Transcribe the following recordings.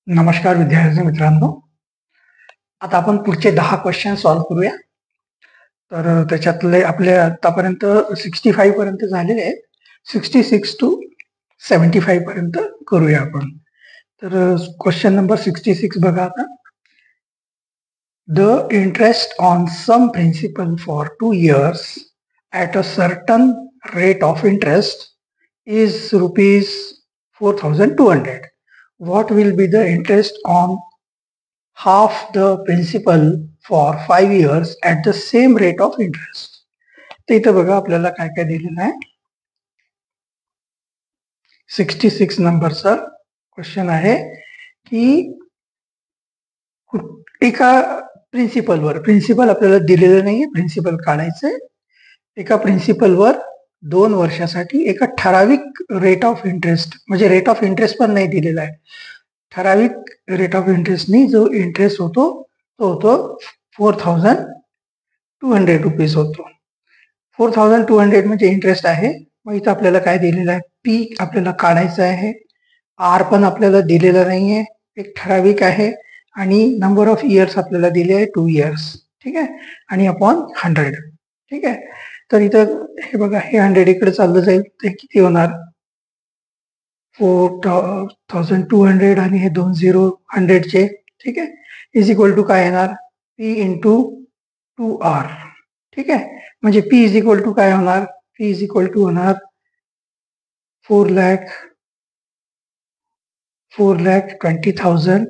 नमस्कार विद्यार्थी मित्रांनो. आता आपण पुढचे 10 क्वेश्चन सॉल्व्ह करूया. तर त्याच्यातले आपले आतापर्यंत 65 पर्यंत झालेले आहेत. 66 टू 75 पर्यंत करूया आपण. तर क्वेश्चन नंबर 66 बघा आता. The interest on some principal for 2 years at a certain rate of interest is rupees 4,200. What will be the interest on half the principal for 5 years at the same rate of interest? तर इथं बघा आपल्याला काय काय दिलेलं आहे. 66 नंबरचा question आहे की एका प्रिन्सिपल आपल्याला दिलेलं नाहीये, प्रिन्सिपल काढायचंय. एका प्रिन्सिपलवर 2 वर्षासाठी एका ठराविक रेट ऑफ इंटरेस्ट, म्हणजे रेट ऑफ इंटरेस्ट पण नाही दिलेला आहे, ठराविक रेट ऑफ इंटरेस्टनी जो इंटरेस्ट होतो तो होतो 4,200 रुपीज होतो. 4,200 म्हणजे इंटरेस्ट आहे. मग इथं आपल्याला काय दिलेलं आहे, पी आपल्याला काढायचं आहे, आर पण आपल्याला दिलेला नाहीये, एक ठराविक आहे, आणि नंबर ऑफ इयर्स आपल्याला दिले आहे 2 इयर्स. ठीक आहे, आणि अपॉन 100. ठीक आहे, तर इथं हे बघा, हे 100 इकडे चाललं जाईल, ते किती होणार, 4,200 आणि हे 2 झिरो 100चे. ठीक आहे, इज इक्वल टू काय येणार, पी इंटू 2R. ठीक आहे, म्हणजे पी इज इक्वल टू काय होणार, पी इज इक्वल टू होणार 4,20,000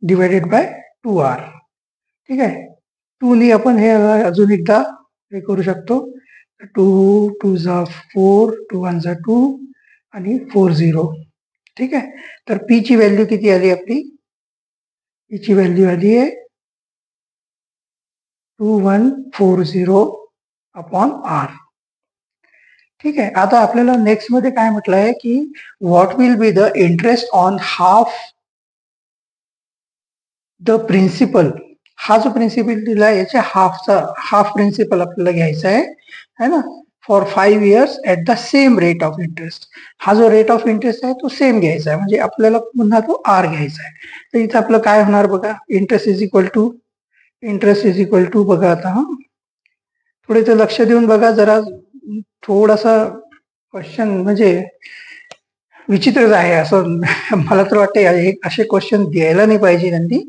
डिवायडेड बाय 2R. ठीक आहे, 2 नी आपण हे अजून एकदा हे करू शकतो. 2 2 जा 4, 2 1 जा 2 आणि 4 0. ठीक आहे, तर पी ची व्हॅल्यू किती आली आपली, पी ची व्हॅल्यू आली आहे 2140 अपॉन आर. ठीक आहे, आता आपल्याला नेक्स्ट मध्ये काय म्हटलं आहे की what will be the interest on half the principal. हा जो प्रिन्सिपल दिला याच्या हाफ प्रिन्सिपल आपल्याला घ्यायचा आहे ना, for 5 years at the same rate of interest. हा जो रेट ऑफ इंटरेस्ट आहे तो सेम घ्यायचा आहे, म्हणजे आपल्याला पुन्हा तो आर घ्यायचा आहे. तर इथं आपलं काय होणार बघा, इंटरेस्ट इज इक्वल टू बघा आता, थोडे ते लक्ष देऊन बघा जरा, थोडासा क्वेश्चन म्हणजे विचित्रच आहे असं मला तर वाटते. असे क्वेश्चन द्यायला नाही पाहिजे त्यांनी,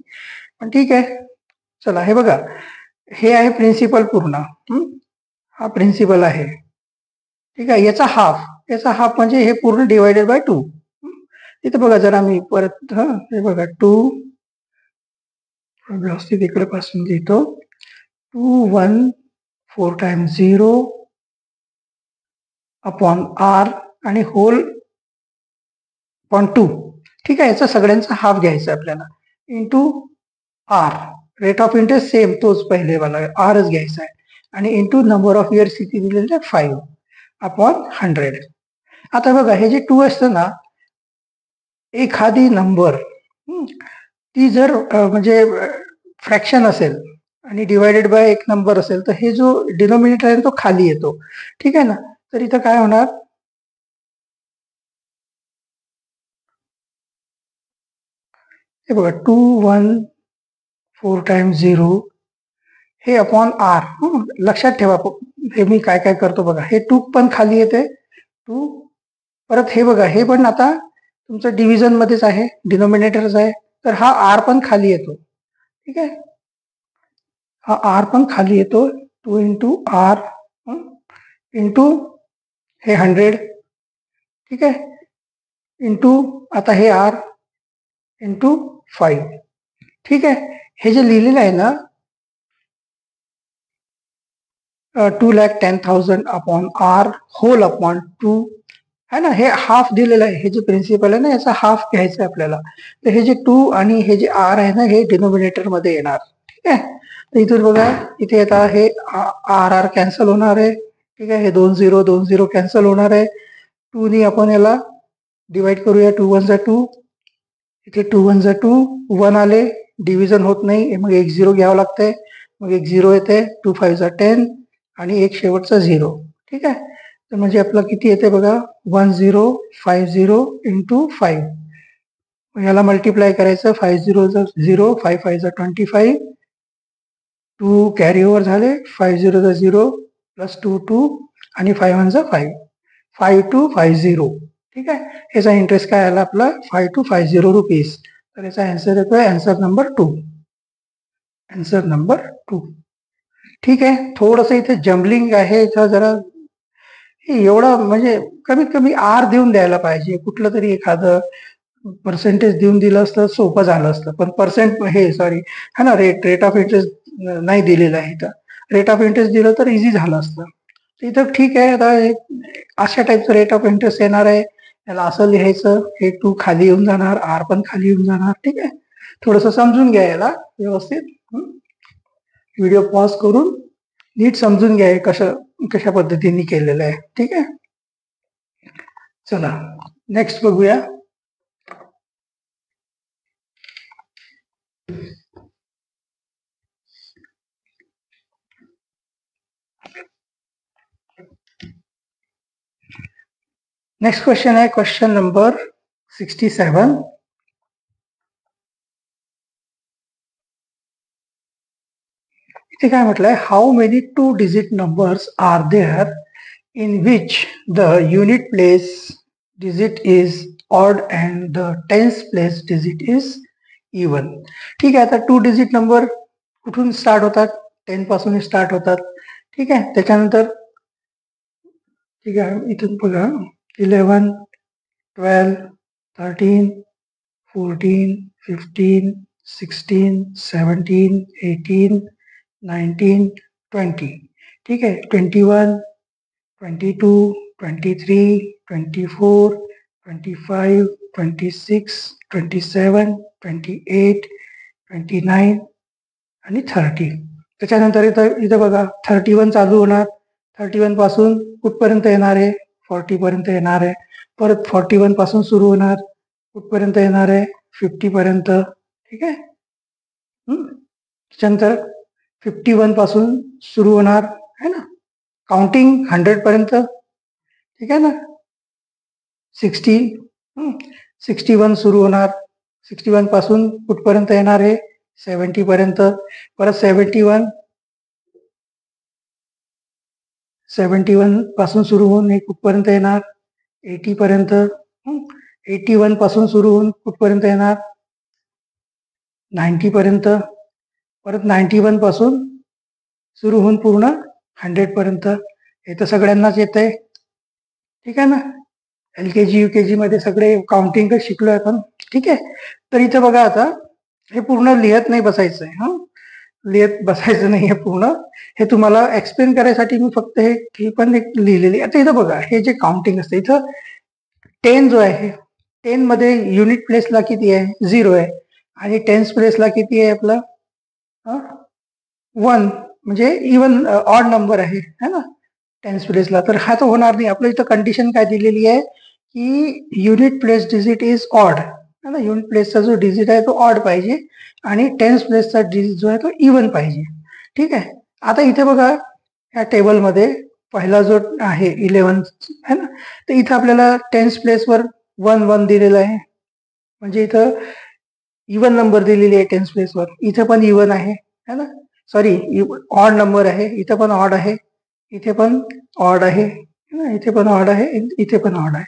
पण ठीक आहे, चला. हे बघा, हे आहे प्रिन्सिपल पूर्ण, हा प्रिन्सिपल आहे. ठीक आहे, याचा हाफ म्हणजे हे पूर्ण डिवायडेड बाय 2. इथं बघा जरा मी परत, हे बघा 2 व्यवस्थित इकडे पासून लिहितो, 2 1 4 टाइम्स 0 अपॉन आर आणि होल अपॉन 2. ठीक आहे, याचा सगळ्यांचा हाफ घ्यायचा आपल्याला, into r, rate of interest same तोच पहिले वाला आरच घ्यायचा आहे, आणि इंटू नंबर ऑफ इयर्स किती दिलेले आहे 5 अपॉन 100. आता बघा, हे जे 2 असतं ना, एखादी नंबर ती जर म्हणजे फ्रॅक्शन असेल आणि डिवायडेड बाय एक नंबर असेल, तर हे जो डिनोमिनेटर आहे तो खाली येतो. ठीक आहे ना, तर इथं काय होणार, हे बघा 2 1 4 टाइम्स 0 हे अपॉन आर. लक्षात ठेवा, हे मी काय काय करतो बघा, हे 2 पण खाली येते, 2 परत हे बघा, हे पण आता तुमचं डिव्हिजन मध्येच आहे, डिनोमिनेटरच आहे, तर हा आर पण खाली येतो. ठीक आहे, हा आर पण खाली येतो, 2 इंटू आर इंटू हे 100. ठीक आहे, इंटू आता हे आर इंटू 5. ठीक आहे, हे जे लिहिलेलं आहे ना, 2,10,000 अपॉन आर होल अपॉन 2 है ना, हे हाफ दिलेलं आहे. हे जे प्रिन्सिपल आहे ना, याचा हाफ घ्यायचा आहे आपल्याला. तर हे जे 2 आणि हे जे आर आहे ना, हे डिनोमिनेटर मध्ये येणार. ठीक आहे, तर इथून बघा, इथे येतात हे आर आर कॅन्सल होणार आहे. ठीक आहे, हे 2 0 कॅन्सल होणार आहे. 2 नी आपण याला डिवाइड करूया, 2 1 जा 2, इथे 2 1 जा 2, 1 आले, डिव्हिजन होत नाही, मग एक 0 घ्यावं लागतंय, मग एक 0 येते, 2 5 जा 10 आणि एक शेवटचा 0. ठीक आहे, तर म्हणजे आपलं किती येते बघा, 1050 इंटू 5 याला मल्टिप्लाय करायचं, 5 0 0, 5 5 25, 2 कॅरी ओव्हर झाले, 5 0 0 प्लस 2 2 आणि 5 1 5, 5250. ठीक आहे, याचा इंटरेस्ट काय आला आपला 5250 रुपीज. तर याचा आन्सर येतोय आन्सर नंबर 2. Answer number 2. ठीक आहे, थोडस इथे जम्बलिंग आहे, इथं जरा एवढं म्हणजे कमीत कमी आर देऊन द्यायला पाहिजे, कुठलं तरी एखादं पर्सेंटेज देऊन दिलं असतं सोपं झालं असतं, पण है ना, रेट ऑफ इंटरेस्ट नाही दिलेलं आहे. तर रेट ऑफ इंटरेस्ट दिलं तर इझी झालं असतं. इथं ठीक आहे, आता अशा टाईपचं रेट ऑफ इंटरेस्ट येणार आहे, याला असं लिहायचं, हे 2 खाली येऊन जाणार, आर पण खाली येऊन जाणार. ठीक आहे, थोडस समजून घ्या याला व्यवस्थित. व्हिडिओ पॉज करून नीट समजून घ्या कशा पद्धतीने केलेलं आहे. ठीक आहे, चला नेक्स्ट बघूया. नेक्स्ट क्वेश्चन आहे क्वेश्चन नंबर 67. इथे काय म्हटलंय, how many 2 digit numbers are there in which the unit place digit is odd and the tens place digit is even. ठीक आहे, आता 2 डिजिट नंबर कुठून स्टार्ट होतात, 10 पासून स्टार्ट होतात. ठीक आहे, त्याच्यानंतर ठीक आहे, इथून बघा 11 12 13 14 15 16 17 18 19 20. ठीक आहे, 21 22 23 24 25 26 27 28 29 आणि 30. त्याच्यानंतर इथं बघा 31 चालू होणार, 31 पासून कुठपर्यंत येणार आहे, 40 पर्यंत येणार आहे. परत 41 पासून सुरू होणार, कुठपर्यंत येणार आहे, 50 पर्यंत. ठीक आहे, त्याच्यानंतर 51 पासून सुरू होणार आहे ना, काउंटिंग 100 पर्यंत. ठीक आहे ना, 61 सुरू होणार, 61 पासून कुठपर्यंत येणार आहे, 70 पर्यंत. परत 71 पासून सुरू होऊन हे कुठपर्यंत येणार, 80 पर्यंत. 81 पासून सुरू होऊन कुठपर्यंत येणार, 90 पर्यंत. परत 91 पासून सुरू होऊन पूर्ण 100 पर्यंत. हे तर सगळ्यांनाच येत आहे. ठीक आहे ना, LKG UKG मध्ये सगळे काउंटिंगच शिकलोय आपण. ठीक आहे, तर इथं बघा आता हे पूर्ण लिहत नाही बसायचंय. लिहत बसायचं नाहीये पूर्ण, हे तुम्हाला एक्सप्लेन करायसाठी मी फक्त हे पण एक लिहिलेली. आता इथं बघा, हे जे काउंटिंग असतं इथं 10 जो आहे, 10 मध्ये युनिट प्लेसला किती आहे, 0 आहे, आणि टेन्स प्लेसला किती आहे आपलं 1, म्हणजे इवन ऑड नंबर आहे ना टेन्स प्लेसला. तर हा तर होणार नाही. आपलं इथं कंडिशन काय दिलेली आहे की unit place digit is odd, है ना, युनिट प्लेसचा जो डिजिट आहे तो ऑड पाहिजे आणि टेन्स प्लेसचा डिजिट जो आहे तो इवन पाहिजे. ठीक आहे, आता इथे बघा या टेबलमध्ये पहिला जो आहे 11 है ना, तर इथं आपल्याला टेन्स प्लेसवर 1 1 दिलेलं आहे, म्हणजे इथं इवन नंबर दिलेली आहे टेन्स प्लेसवर. इथे पण इवन आहे, है ना, सॉरी ऑड नंबर आहे, इथं पण ऑड आहे, इथे पण ऑड आहे, इथे पण ऑड आहे, इथे पण ऑड आहे.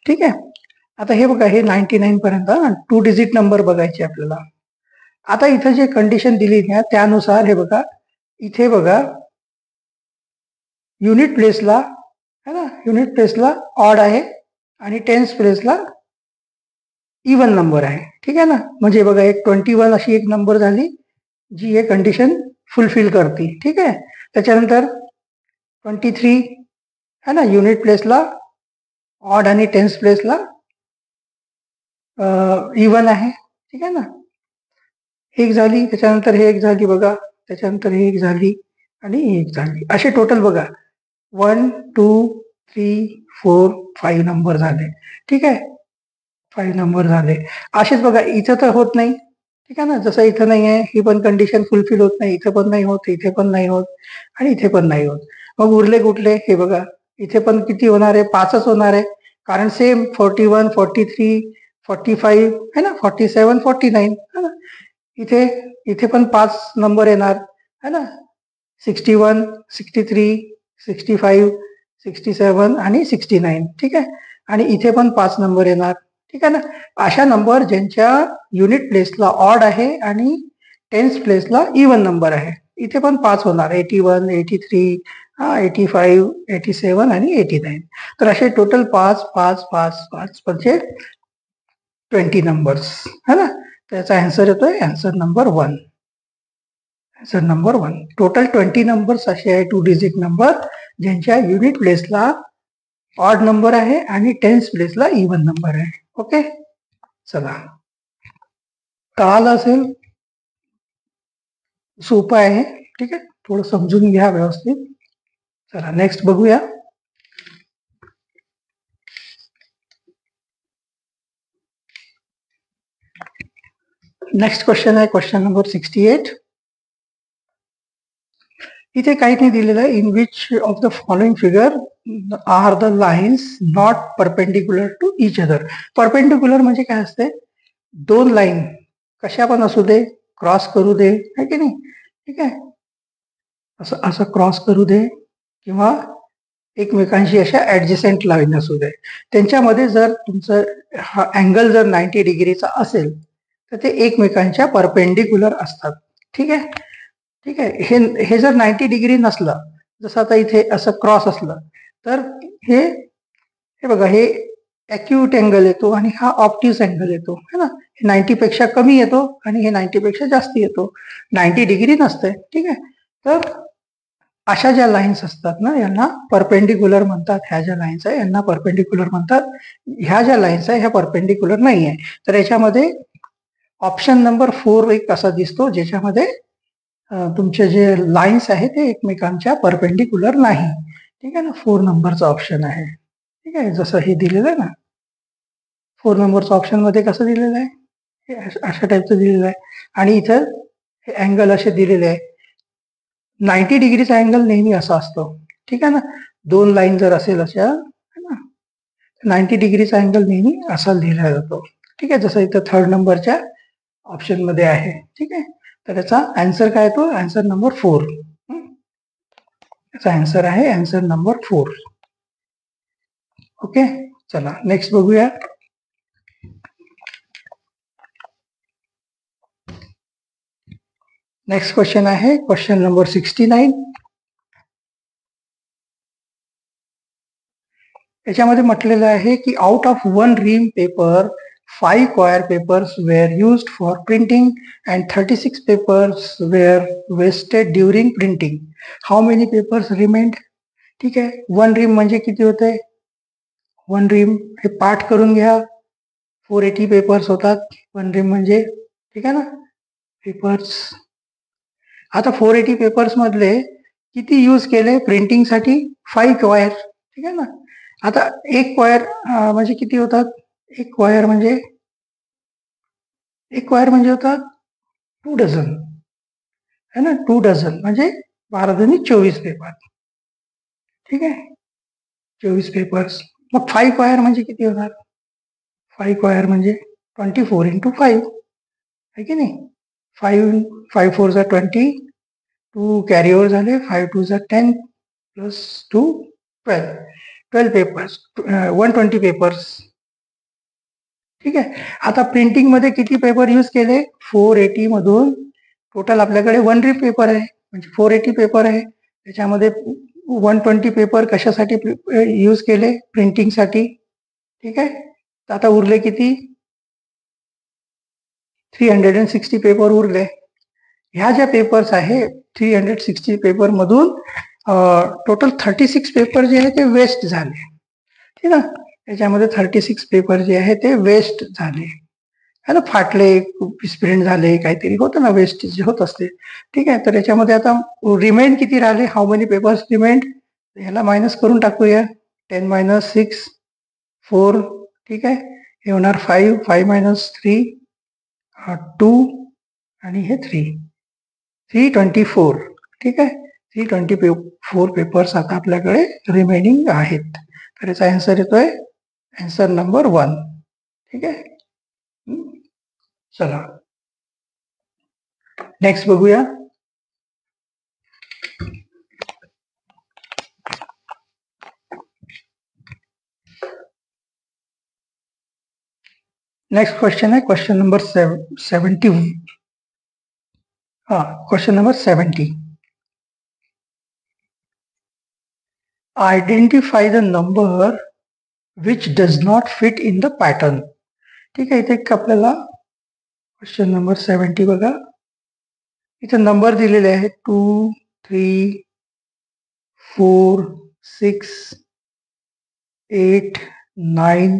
ठीक आहे, आता हे बघा, हे 99 पर्यंत 2 डिजिट नंबर बघायचे आपल्याला. आता इथं जे कंडिशन दिली आहे त्यानुसार हे बघा, इथे बघा युनिट प्लेसला है ना, युनिट प्लेसला ऑड आहे आणि टेन्स प्लेसला इवन नंबर आहे. ठीक आहे ना, म्हणजे बघा एक 21 अशी एक नंबर झाली जी हे कंडिशन फुलफिल करते. ठीक आहे, त्याच्यानंतर 23 है ना, युनिट प्लेसला ऑड आणि टेन्स प्लेसला इवन आहे. ठीक आहे ना, एक झाली, त्याच्यानंतर हे एक झाली बघा, त्याच्यानंतर हे एक झाली आणि एक झाली, असे टोटल बघा 1 2 3 4 5 नंबर झाले. ठीक आहे, 5 नंबर झाले. असेच बघा इथं तर होत नाही. ठीक आहे ना, जसं इथं नाही आहे, ही पण कंडिशन फुलफिल होत नाही, इथे पण नाही होत, इथे पण नाही होत आणि इथे पण नाही होत. मग उरले कुठले, हे बघा इथे पण किती होणार आहे, 5च होणार आहे, कारण सेम 41 43 45 है ना, 47, 49 है ना. इथे इथे पण 5 नंबर येणार है ना, 61, 63, 65, 67 आणि 69. ठीक आहे. आणि इथे पण 5 नंबर येणार. ठीक आहे ना. अशा नंबर ज्यांच्या युनिट प्लेसला ऑड आहे आणि टेन्स प्लेसला इवन नंबर आहे. इथे पण 5 होणार, 81, 83, 85, 87 आणि 89. तर असे टोटल 5, 5, 5, 5 म्हणजे 20 नंबर्स है ना. त्याचा आन्सर येतोय answer number 1. Answer number 1. Total 20 numbers असे आहे 2 डिजिट नंबर ज्यांच्या युनिट प्लेसला ऑड नंबर आहे आणि टेन्स प्लेसला इवन नंबर आहे. ओके, चला, कळालं असेल, सोपं आहे. ठीक आहे, थोडं समजून घ्या व्यवस्थित. चला नेक्स्ट बघूया. नेक्स्ट क्वेश्चन आहे क्वेश्चन नंबर 68. इथे काही नाही दिलेलं आहे. In which of the following figure are the lines not perpendicular to each other. Perpendicular म्हणजे काय असते, दोन लाईन कशा पण असू दे, क्रॉस करू दे, है की नाही. ठीक आहे, असं असं क्रॉस करू दे किंवा एकमेकांशी अशा ऍडजस्टंट लाईन असू दे, त्यांच्यामध्ये जर तुमचं हा अँगल जर 90 डिग्रीचा असेल तर ते एकमेकांच्या परपेंडिक्युलर असतात. ठीक आहे. ठीक आहे. हे जर 90 डिग्री नसलं, जसं आता इथे असं क्रॉस असलं, तर हे बघा, हे अॅक्यूट अँगल येतो आणि हा ऑप्टिव्स अँगल येतो है ना. 90 पेक्षा कमी येतो आणि हे 90 पेक्षा जास्त येतो, 90 डिग्री नसते. ठीक आहे. तर अशा ज्या लाईन्स असतात ना, यांना परपेंडिक्युलर म्हणतात. ह्या ज्या लाईन्स आहे यांना परपेंडिक्युलर म्हणतात. ह्या ज्या लाईन्स आहे ह्या परपेंडिक्युलर नाही आहे. तर याच्यामध्ये ऑप्शन नंबर 4 एक असा दिसतो ज्याच्यामध्ये तुमचे जे लाईन्स आहे ते एकमेकांच्या परपेंडिक्युलर नाही. ठीक आहे ना. 4 नंबरचा ऑप्शन आहे. ठीक आहे, जसं हे दिलेलं आहे ना, 4 नंबरचा ऑप्शन मध्ये कसं दिलेलं आहे, हे अशा टाईपचं दिलेलं आहे. आणि इथं हे अँगल असे दिलेले आहे. 90 डिग्रीचा अँगल नेहमी असा असतो. ठीक आहे ना. दोन लाईन जर असेल अशा है ना, 90 डिग्रीचा अँगल नेहमी असा लिहिला जातो. ठीक आहे, जसं इथं 3rd नंबरच्या ऑप्शन मध्ये आहे. ठीक आहे. तर याचा आन्सर काय येतो, आन्सर नंबर 4. याचा आन्सर आहे आन्सर नंबर 4. ओके, चला नेक्स्ट बघूया. नेक्स्ट क्वेश्चन आहे क्वेश्चन नंबर 69. याच्यामध्ये म्हटलेलं आहे की out of 1 ream paper 5 coir papers were used for printing and 36 papers were wasted during printing. How many papers remained? ठीक आहे. 1 रीम म्हणजे किती होते, 1 रीम हे पाठ करून घ्या, 480 पेपर्स होतात 1 रीम म्हणजे. ठीक आहे ना, पेपर्स. आता 480 पेपर्स मधले किती यूज केले प्रिंटिंगसाठी, 5 coir. ठीक आहे ना. आता एक क्वायर म्हणजे किती होतात, एक क्वायर म्हणजे होतात 2 डझन है ना. 2 डझन म्हणजे 12 दुनी 24 पेपर. ठीक आहे, 24 पेपर्स. मग 5 क्वायर म्हणजे किती होणार, 5 क्वायर म्हणजे 24 into 5 आहे की नाही. 5 4 जा 20, 2 कॅरी ओव्हर झाले, 5 2 जा 10 प्लस 2 12 पेपर्स, 120 पेपर्स. ठीक आहे. आता प्रिंटिंग मध्ये किती पेपर यूज केले, 480 मधून टोटल आपल्याकडे 1 रीम पेपर आहे म्हणजे 480 पेपर आहे. त्याच्यामध्ये 120 पेपर कशासाठी यूज केले, प्रिंटिंगसाठी. ठीक आहे. तर आता उरले किती, 360 पेपर उरले. ह्या ज्या पेपर्स आहे 360 पेपर मधून टोटल 36 पेपर जे आहे ते वेस्ट झाले. ठीक आहे. याच्यामध्ये 36 पेपर जे आहे ते वेस्ट झाले है ना, फाटले, स्प्रिंट झाले, काहीतरी होतं ना, वेस्ट जे होत असते. ठीक आहे. तर याच्यामध्ये आता रिमेंड किती राहिले, हाऊ मेनी पेपर्स रिमेंड, ह्याला मायनस करून टाकूया. 10 - 6 4. ठीक आहे, हे होणार 5 5 - 3 2 आणि हे 3 324. ठीक आहे, 324 पेपर्स आता आपल्याकडे रिमेनिंग आहेत. तर याचा आन्सर येतोय आन्सर नंबर 1. ठीक आहे. चला नेक्स्ट बघूया. नेक्स्ट क्वेश्चन है question number 70. Question number 70. Identify the number which does not fit in the pattern. ठीक आहे, इथे आपल्याला क्वेश्चन नंबर 70 बघा. इथे नंबर दिलेले आहेत 2, 3, 4, 6, 8, 9,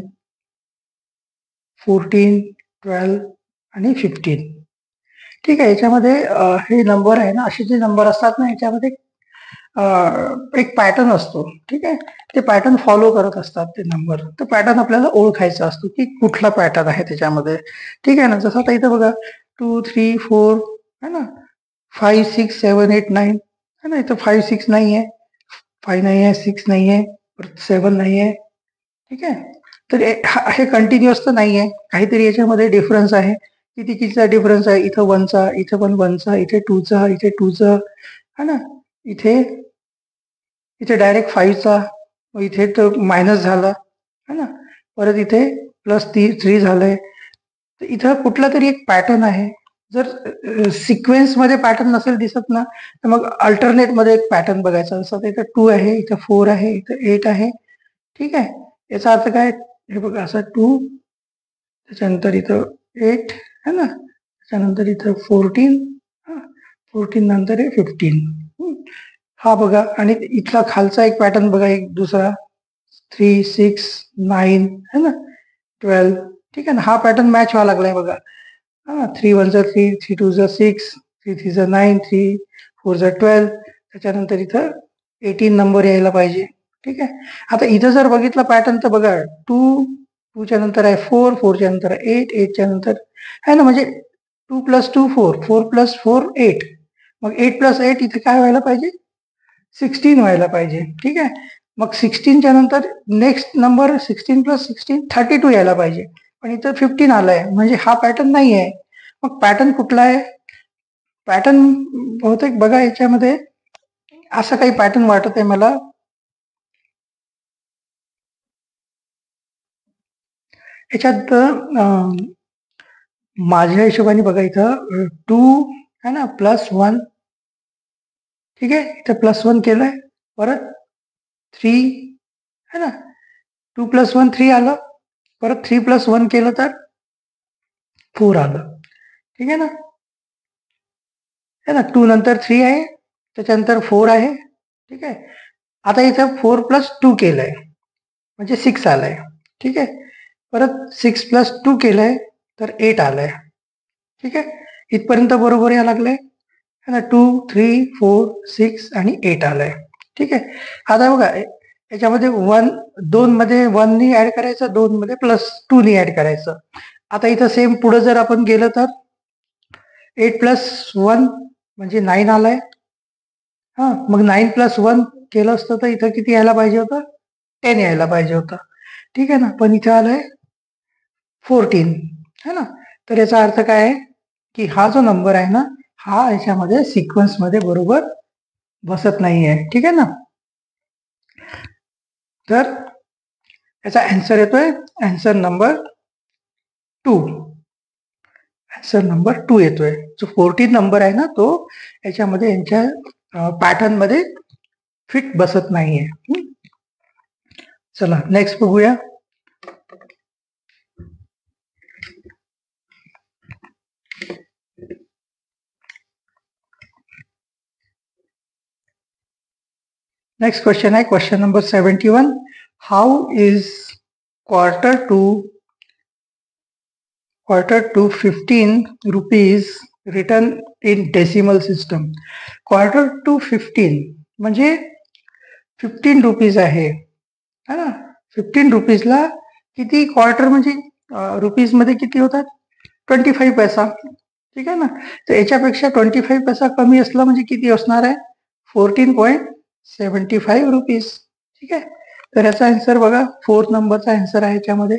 14, 12 आणि 15. ठीक आहे, याच्यामध्ये हे नंबर आहे ना, असे जे नंबर असतात ना, याच्यामध्ये एक पॅटर्न असतो. ठीक आहे, ते पॅटर्न फॉलो करत असतात ते नंबर. तर पॅटर्न आपल्याला ओळखायचा असतो की कुठला पॅटर्न आहे त्याच्यामध्ये. ठीक आहे ना, जसं आता इथं बघा 2, 3, 4 है ना, 5, 6, 7, 8, 9 है ना. इथं 5, 6 नाही आहे, 5 नाही आहे, 6 नाही आहे, 7 नाही आहे. ठीक आहे, तर हे कंटिन्युअस तर नाही आहे, काहीतरी याच्यामध्ये डिफरन्स आहे. कितीचा डिफरन्स आहे, इथं 1चा, इथं पण 1चा, इथे 2चा, इथे 2चा है ना. इथे डायरेक्ट 5चा, मग इथे तर मायनस झाला है ना, परत इथे +3 झालंय. तर इथं कुठला तरी एक पॅटर्न आहे. जर सिक्वेन्स मध्ये पॅटर्न नसेल दिसत ना, तर मग अल्टरनेट मध्ये एक पॅटर्न बघायचा. जसं इथं 2 आहे, इथं 4 आहे, इथं 8 आहे. ठीक आहे, याचा अर्थ काय, हे बघा असं 2, त्याच्यानंतर इथं 8 है ना, त्याच्यानंतर इथं 14, 14 नंतर आहे 15. हा बघा, आणि इथला खालचा एक पॅटर्न बघा, एक दुसरा 3, 6, 9 है ना, 12. ठीक आहे ना, हा पॅटर्न मॅच व्हायला लागलाय बघा. 3 1 जा 3, 3 2 जा 6, 3 3 जा 9, 3 4 जा 12. त्याच्यानंतर इथं 18 नंबर यायला पाहिजे. ठीक आहे, आता इथं जर बघितलं पॅटर्न तर बघा 2 च्या नंतर आहे 4, 4 च्या नंतर 8, 8 च्या नंतर आहे ना, म्हणजे 2 + 2 4, 4 + 4 8. मग 8 + 8 इथे काय व्हायला पाहिजे, 16 व्हायला पाहिजे. ठीक आहे, मग 16 च्या नंतर नेक्स्ट नंबर 16 + 16 32 यायला पाहिजे, पण इथं 15 आलाय, म्हणजे हा पॅटर्न नाही आहे. मग पॅटर्न कुठला आहे, पॅटर्न बहुतेक बघा याच्यामध्ये असं काही पॅटर्न वाटत आहे मला. याच्यात माझ्या हिशोबाने बघा, इथं 2 है ना +1. ठीक आहे, इथं +1 केलंय, परत 3 है ना, 2 + 1 3 आलं, परत 3 + 1 केलं तर 4 आलं. ठीक आहे ना, है ना, 2 नंतर 3 आहे, त्याच्यानंतर 4 आहे. ठीक आहे, आता इथं 4 + 2 केलंय, म्हणजे 6 आलंय. ठीक आहे, परत 6 + 2 केलंय तर 8 आलंय. ठीक आहे, इथपर्यंत बरोबर या लागलंय है ना. 2 3 4 6 आणि 8 आलंय. ठीक आहे, आता बघा याच्यामध्ये 2 मध्ये 1 नी ऍड करायचं, 2 मध्ये +2 नी ऍड करायचं. आता इथं सेम पुढे जर आपण गेलं तर 8 + 1 म्हणजे 9 आलाय. मग 9 + 1 केलं असतं तर इथं किती यायला पाहिजे होतं, 10 यायला पाहिजे होतं. ठीक आहे ना, पण इथं आलंय 14 है ना. तर याचा अर्थ काय आहे की हा जो नंबर आहे ना, हा याच्यामध्ये सिक्वेन्स मध्ये बरोबर बसत नाहीये. ठीक आहे ना, तर याचा आन्सर येतोय आन्सर नंबर 2. आन्सर नंबर 2 येतोय. जो 14 नंबर आहे ना, तो याच्यामध्ये यांच्या पॅटर्न मध्ये फिट बसत नाहीये. चला नेक्स्ट बघूया. नेक्स्ट क्वेश्चन आहे question number 71. How is quarter to 15 rupees written in decimal system? Quarter to 15 म्हणजे 15 रुपीज आहे ना. 15 रुपीजला किती क्वार्टर, म्हणजे रुपीज मध्ये किती होतात, 25 पैसा. ठीक आहे ना, तर याच्यापेक्षा 25 पैसा कमी असला म्हणजे किती असणार आहे, 14.75 रुपीज. ठीक आहे, तर याचा आन्सर बघा 4th नंबरचा आन्सर आहे याच्यामध्ये.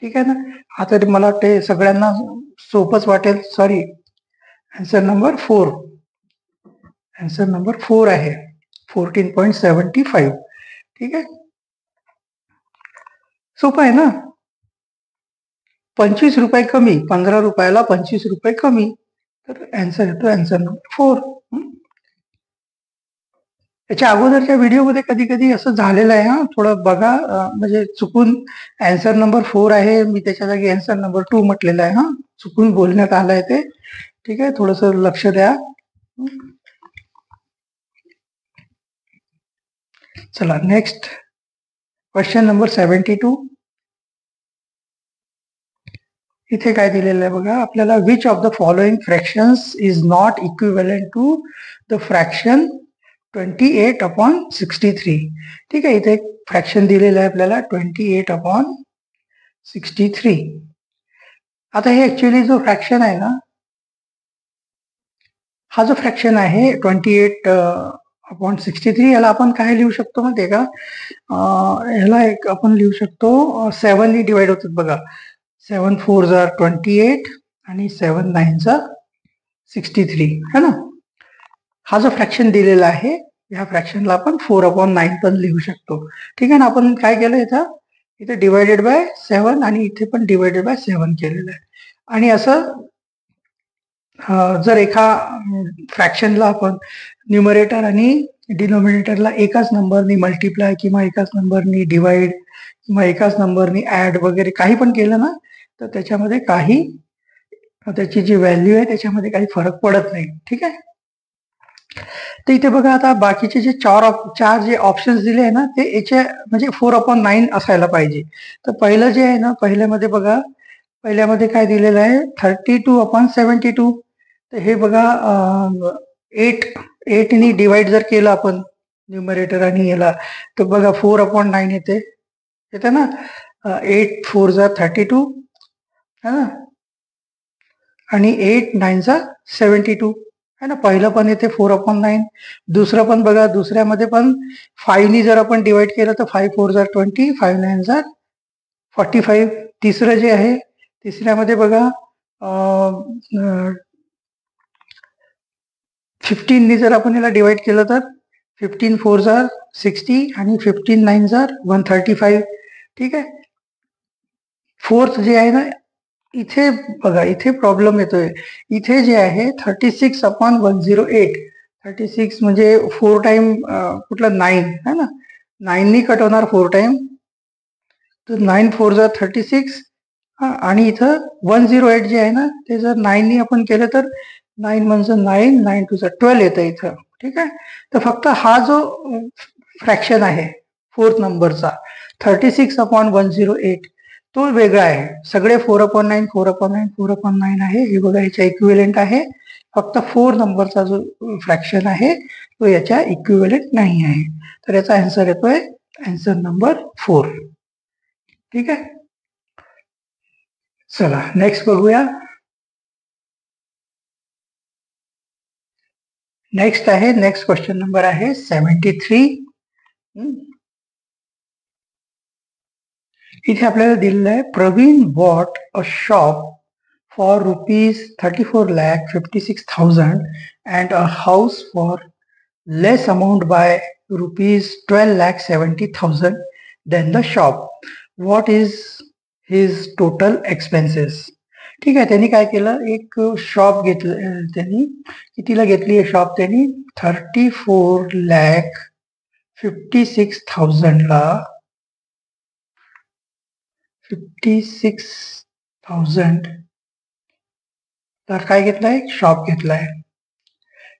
ठीक आहे ना. आता मला वाटते सगळ्यांना सोपंच वाटेल. Sorry, answer number 4. Answer number 4 आहे 14.75. ठीक आहे, सोपं आहे ना. 25 रुपये कमी, 15 रुपयाला 25 रुपये कमी, तर आन्सर येतो आन्सर नंबर 4. त्याच्या अगोदरच्या व्हिडिओमध्ये कधी कधी असं झालेलं आहे. हा, थोडं बघा, म्हणजे चुकून आन्सर नंबर 4 आहे, मी त्याच्या जागी आन्सर नंबर 2 म्हटलेलं आहे. हा, चुकून बोलण्यात आलंय ते. ठीक आहे, थोडस लक्ष द्या. चला नेक्स्ट क्वेश्चन नंबर 72. इथे काय दिलेलं आहे बघा आपल्याला. Which of the following fractions is not equivalent to the fraction 28/63. ठीक आहे, इथे एक फ्रॅक्शन दिलेलं आहे आपल्याला 28/63. आता हे ऍक्च्युअली जो फ्रॅक्शन आहे ना, हा जो फ्रॅक्शन आहे 28/63, याला आपण काय लिहू शकतो माहितीये का? ह्याला एक आपण लिहू शकतो 7 नी डिवाइड होतात बघा. 7 4 are 28 आणि 7 9 are 63 है ना. हा जो फ्रॅक्शन दिलेला आहे, या फ्रॅक्शनला आपण 4/9 पण लिहू शकतो. ठीक आहे ना. आपण काय केलं इथे डिवायडेड बाय 7 आणि इथे पण डिवायडेड बाय 7 केलेलं आहे. आणि असं जर एका फ्रॅक्शनला आपण न्यूमरेटर आणि डिनोमिनेटरला एकाच नंबरनी मल्टिप्लाय किंवा एकाच नंबरनी डिवाइड किंवा एकाच नंबरनी ऍड वगैरे काही पण केलं ना, तर त्याच्यामध्ये काही त्याची जी व्हॅल्यू आहे त्याच्यामध्ये काही फरक पडत नाही. ठीक आहे. तर इथे बघा आता बाकीचे जे चार जे ऑप्शन्स दिले आहे ना, ते याचे म्हणजे 4/9 असायला पाहिजे. तर पहिलं जे आहे ना, पहिल्यामध्ये बघा, पहिल्यामध्ये काय दिलेलं आहे 32/72. तर हे बघा 8 नी डिवाइड जर केलं आपण न्यूमरेटर आणि याला, तर बघा 4/9 येते ना. 8 4 are 32 है ना, आणि 8 9 are 72 है ना. पहिलं पण येते 4/9. दुसरं पण बघा, दुसऱ्यामध्ये पण 5 नी जर आपण डिवाइड केलं तर 5 4 are 20, 5 9 are 45. तिसरं जे आहे, तिसऱ्यामध्ये बघा 15 नी जर आपण याला डिवाइड केलं तर 15 4 are 60 आणि 15 9 are 135. ठीक आहे. फोर्थ जे आहे ना, इथे बघा, इथे प्रॉब्लेम येतोय. इथे जे आहे 36/108. 36 म्हणजे 4 टाइम कुठलं 9 है ना, 9 नी कट होणार 4 टाइम, तर 9 4 are 36. आणि इथं 108 जे आहे ना, ते जर 9 नी आपण केलं तर 9 म्हणजे 9, 9 2 12 येतं इथं. ठीक आहे. तर फक्त हा जो फ्रॅक्शन आहे फोर्थ नंबरचा 36/108, तो वेगळा आहे. सगळे 4/9 4/9 4/9 आहे. हे बघा, याच्या इक्विव्हॅलेंट आहे. फक्त 4 नंबरचा जो फ्रॅक्शन आहे तो याच्या इक्विव्हॅलेंट नाही आहे. तर याचा आन्सर येतोय आन्सर नंबर 4. ठीक आहे. चला नेक्स्ट बघूया. नेक्स्ट क्वेश्चन नंबर आहे 73. इथे आपल्याला दिलेलं आहे Praveen bought a shop for ₹34,56,000 and a house for less amount by ₹12,70,000 than the shop. What is his total expenses? ठीक आहे. त्यांनी काय केलं, एक शॉप घेतलं. त्यांनी कितीला घेतली आहे शॉप? त्यांनी 34,56,000 ला 56,000 तर काय घेतलाय, शॉप घेतलाय.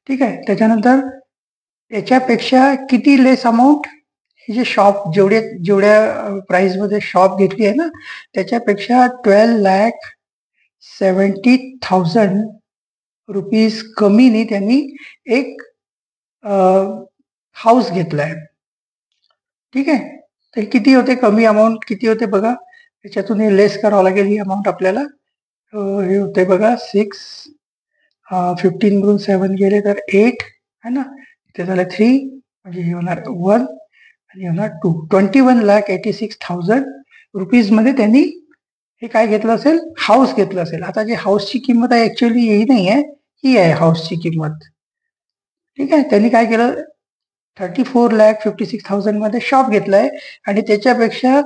ठीक आहे. त्याच्यानंतर याच्यापेक्षा किती लेस अमाऊंट, हे जे शॉप जेवढ्या प्राइस मध्ये शॉप घेतली आहे ना, त्याच्यापेक्षा 12,70,000 रुपीज कमीने त्यांनी एक हाऊस घेतलाय. ठीक आहे. तर किती होते कमी अमाऊंट, किती होते बघा, त्याच्यातून हे लेस करावं लागेल ही अमाऊंट आपल्याला. हे होते बघा 6, 15 मधून 7 गेले तर 8 है ना, ते झालं 3, म्हणजे हे होणार 1 आणि होणार 2. 21,86,000 रुपीज मध्ये त्यांनी हे काय घेतलं असेल, हाऊस घेतलं असेल. आता जे हाऊसची किंमत आहे ऍक्च्युअली ही नाही आहे, ही आहे हाऊसची किंमत. ठीक आहे, त्यांनी काय केलं, 34,56,000 मध्ये शॉप घेतलाय आणि त्याच्यापेक्षा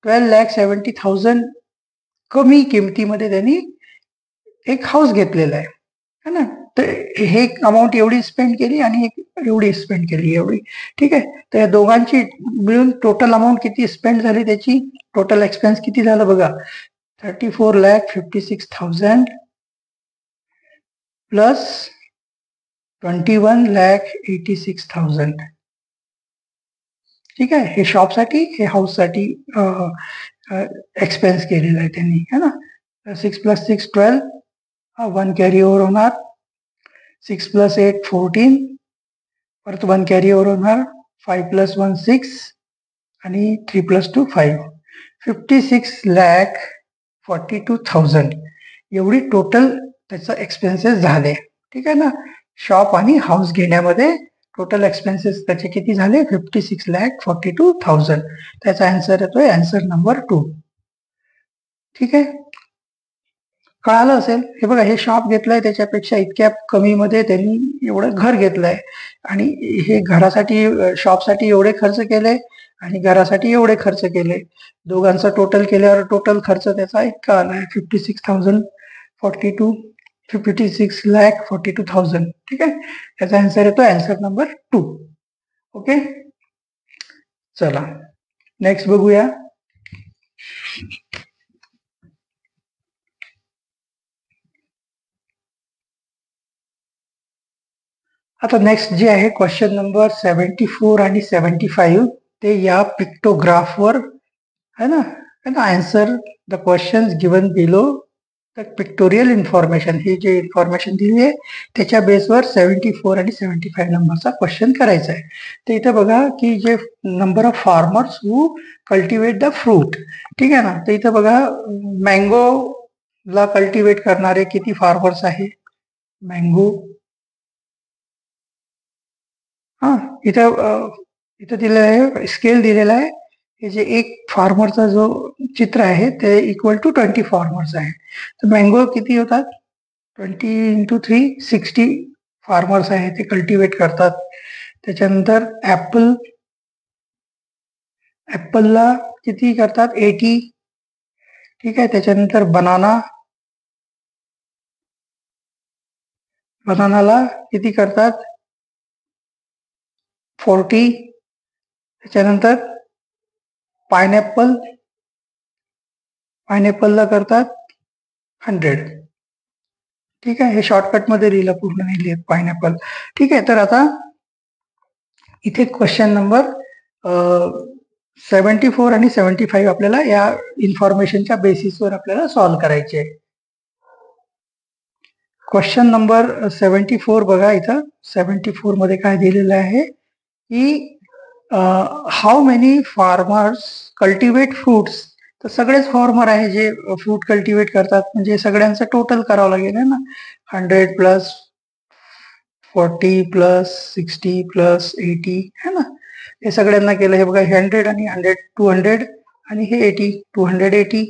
12,70,000 कमी किमतीमध्ये त्यांनी एक हाऊस घेतलेला आहे, है ना. तर हे अमाऊंट एवढी स्पेंड केली आणि एवढी स्पेंड केली एवढी. ठीक आहे, तर या दोघांची मिळून टोटल अमाऊंट किती स्पेंड झाली, त्याची टोटल एक्सपेन्स किती झालं बघा, 34,56,000 प्लस 21,86,000. ठीक आहे, हे शॉपसाठी हे हाऊससाठी एक्सपेन्स केलेला आहे त्यांनी, है ना. 6 + 6 12, 1 कॅरी ओव्हर होणार, 6 + 8 14, परत 1 कॅरी ओव्हर होणार, 5 + 1 6 आणि 3 + 2 5. 56,42,000 एवढी टोटल त्याचा एक्सपेन्सेस झाले. ठीक आहे ना, शॉप आणि हाऊस घेण्यामध्ये टोटल एक्सपेन्सेस त्याचे किती झाले, 56,42,000. त्याचा आन्सर येतोय आन्सर नंबर 2. ठीक आहे, कळालं असेल. हे बघा, हे शॉप घेतलंय, त्याच्यापेक्षा इतक्या कमी मध्ये त्यांनी एवढं घर घेतलंय आणि हे घरासाठी शॉपसाठी एवढे खर्च केले आणि घरासाठी एवढे खर्च केले. दोघांचा टोटल केल्यावर टोटल खर्च त्याचा इतका आलाय, 56,42,000. ठीक आहे, त्याचा आन्सर येतो आन्सर नंबर 2. ओके, चला नेक्स्ट बघूया. आता नेक्स्ट जे आहे क्वेश्चन नंबर 74 आणि 75, ते या पिक्टोग्राफवर है ना. Answer the question given below the pictorial information. ही जे इन्फॉर्मेशन दिली आहे त्याच्या बेसवर 74 आणि 75 नंबरचा क्वेश्चन करायचा आहे. तर इथं बघा की जे number of farmers who cultivate the fruit. ठीक आहे ना, तर इथं बघा मँगो ला कल्टिवेट करणारे किती फार्मर्स आहे, मँगो. हा, इथं दिलेलं आहे, स्केल दिलेला आहे. हे जे एक फार्मरचा जो चित्र आहे ते इक्वल टू 20 फार्मर्स आहे. तर मँगो किती होतात, 20 × 3 60 फार्मर्स आहे ते कल्टिवेट करतात. त्याच्यानंतर ऍपलला किती करतात, 80. ठीक आहे, त्याच्यानंतर बनानाला किती करतात, 40. त्याच्यानंतर पायनॅपलला करतात 100. ठीक आहे, हे शॉर्टकट मध्ये लिहिलं, पूर्ण नाही लिहित पायनॅपल. ठीक आहे, तर आता इथे क्वेश्चन नंबर 74 आणि 75 आपल्याला या इन्फॉर्मेशनच्या बेसिसवर आपल्याला सॉल्व्ह करायचे आहे. क्वेश्चन नंबर 74 बघा, इथं 74 मध्ये काय दिलेलं आहे की how many farmers cultivate fruits. तर सगळेच फार्मर आहे जे फ्रूट कल्टिवेट करतात, म्हणजे सगळ्यांचं टोटल करावं लागेल ना. 100 + 40 + 60 + 80 है ना. हे सगळ्यांना केलं, हे बघा 100 आणि 100 200 आणि हे 80 280.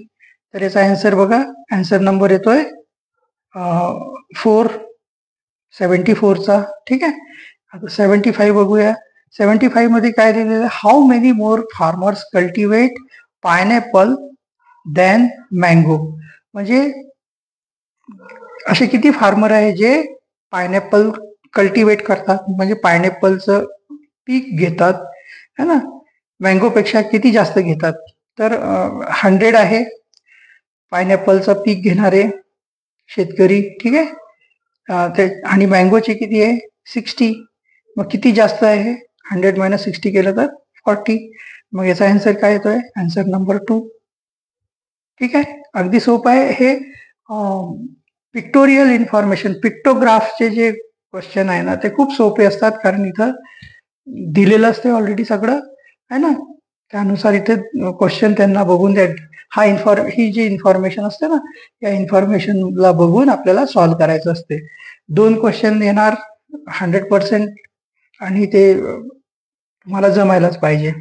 तर याचा आन्सर बघा, आन्सर नंबर येतोय 4 74चा. ठीक आहे, आता 75 बघूया. 75 मध्ये काय दिलेलं, how many more farmers cultivate pineapple than mango. म्हणजे असे किती फार्मर आहे जे पायनॅपल कल्टिवेट करतात, म्हणजे पायनॅपलचं पीक घेतात, है ना, मँगो पेक्षा किती जास्त घेतात. तर 100 आहे पायनॅपलचं पीक घेणारे शेतकरी. ठीक आहे, आणि मँगोचे किती आहे, 60. मग किती जास्त आहे, 100 - 60 केलं तर 40. मग याचा आन्सर काय येतोय, आन्सर नंबर 2. ठीक आहे, अगदी सोपं आहे हे. पिक्टोरियल इन्फॉर्मेशन, पिक्टोग्राफचे जे क्वेश्चन आहे ना ते खूप सोपे असतात, कारण इथं दिलेलं असते ऑलरेडी सगळं, आहे ना. त्यानुसार इथे क्वेश्चन त्यांना बघून द्या. ही जी इन्फॉर्मेशन असते ना, या इन्फॉर्मेशनला बघून आपल्याला सॉल्व्ह करायचं असते. 2 क्वेश्चन येणार 100% आणि ते तुम्हाला जमायलाच पाहिजे.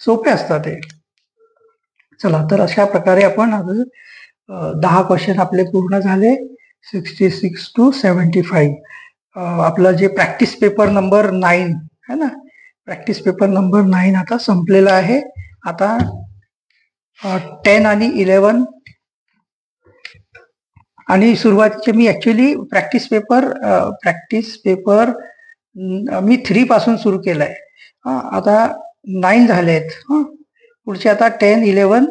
सोपे असतात ते. चला, तर अशा प्रकारे आपण 10 क्वेश्चन आपले पूर्ण झाले. 66 to 75. आपलं जे प्रॅक्टिस पेपर नंबर 9 है ना, प्रॅक्टिस पेपर नंबर 9 आता संपलेला आहे. आता 10 आणि 11 आणि सुरुवातीचे मी ऍक्च्युली प्रॅक्टिस पेपर मी 3 पासून सुरू केलाय. आता 9 झालेत. पुढचे आता 10, 11,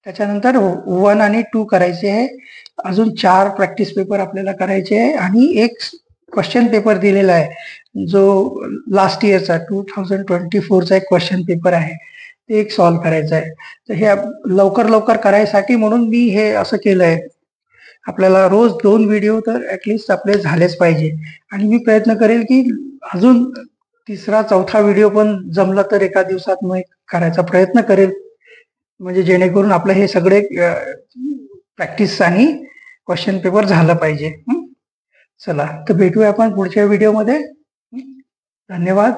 त्याच्यानंतर 1 आणि 2 करायचे आहे. अजून 4 प्रॅक्टिस पेपर आपल्याला करायचे आहे आणि एक क्वेश्चन पेपर दिलेला आहे जो लास्ट इयरचा 2024चा एक क्वेश्चन पेपर आहे, ते एक सॉल्व्ह करायचं आहे. तर हे लवकर करायसाठी म्हणून मी हे असं केलंय. आपल्याला रोज 2 व्हिडिओ तर ऍटलिस्ट आपले झालेच पाहिजे. आणि मी प्रयत्न करेल की अजून 3रा 4था व्हिडिओ पण जमला तर एका दिवसात मी करायचा प्रयत्न करेल, म्हणजे जेणेकरून आपलं हे सगळे प्रॅक्टिस आणि क्वेश्चन पेपर झालं पाहिजे. चला, तर भेटूया आपण पुढच्या व्हिडिओमध्ये. धन्यवाद.